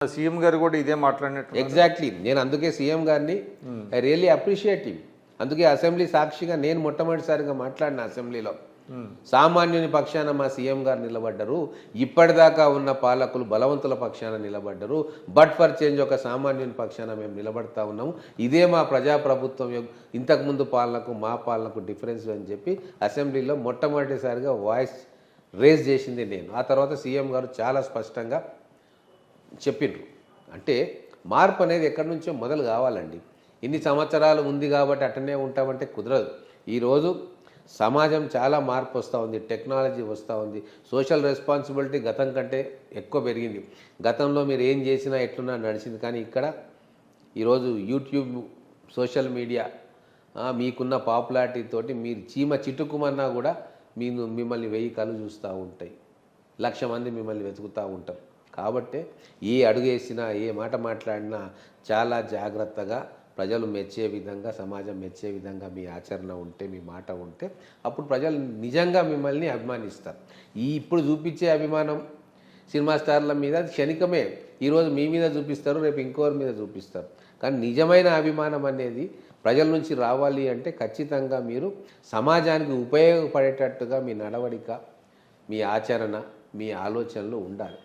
CM గారు కూడా ఇదే మాట్లాడినట్టు. ఎగ్జాక్ట్లీ, నేను అందుకే సీఎం గారిని ఐ రియల్లీ అప్రిషియేట్ హిమ్. అందుకే అసెంబ్లీ సాక్షిగా నేను మొట్టమొదటిసారిగా మాట్లాడిన అసెంబ్లీలో సామాన్యుని పక్షాన మా సీఎం గారు నిలబడ్డరు, ఇప్పటిదాకా ఉన్న పాలకులు బలవంతుల పక్షాన నిలబడ్డరు, బట్ ఫర్ చేంజ్ ఒక సామాన్యుని పక్షాన మేము నిలబడతా ఉన్నాము, ఇదే మా ప్రజాప్రభుత్వం ఇంతకుముందు పాలనకు మా పాలనకు డిఫరెన్స్ అని చెప్పి అసెంబ్లీలో మొట్టమొదటిసారిగా వాయిస్ రేజ్ చేసింది నేను. ఆ తర్వాత సీఎం గారు చాలా స్పష్టంగా చెప్పిండ్రు. అంటే మార్పు అనేది ఎక్కడి నుంచో మొదలు కావాలండి. ఇన్ని సంవత్సరాలు ఉంది కాబట్టి అటనే ఉంటామంటే కుదరదు. ఈరోజు సమాజం చాలా మార్పు వస్తూ ఉంది, టెక్నాలజీ వస్తూ ఉంది, సోషల్ రెస్పాన్సిబిలిటీ గతం కంటే ఎక్కువ పెరిగింది. గతంలో మీరు ఏం చేసినా ఎట్లున్నా నడిచింది, కానీ ఇక్కడ ఈరోజు యూట్యూబ్, సోషల్ మీడియా మీకున్న పాపులారిటీ తోటి మీరు చీమ చిటుకుమన్నా కూడా మిమ్మల్ని 1000 కళ్ళు చూస్తూ ఉంటాయి, 1,00,000 మంది మిమ్మల్ని వెతుకుతూ ఉంటారు. కాబట్టి ఏ అడుగు వేసినా ఏ మాట మాట్లాడినా చాలా జాగ్రత్తగా ప్రజలు మెచ్చే విధంగా, సమాజం మెచ్చే విధంగా మీ ఆచరణ ఉంటే, మీ మాట ఉంటే అప్పుడు ప్రజలు నిజంగా మిమ్మల్ని అభిమానిస్తారు. ఇప్పుడు చూపించే అభిమానం సినిమా స్టార్ల మీద క్షణికమే, ఈరోజు మీ మీద చూపిస్తారు, రేపు ఇంకోరి మీద చూపిస్తారు. కానీ నిజమైన అభిమానం అనేది ప్రజల నుంచి రావాలి అంటే ఖచ్చితంగా మీరు సమాజానికి ఉపయోగపడేటట్టుగా మీ నడవడిక, మీ ఆచరణ, మీ ఆలోచనలు ఉండాలి.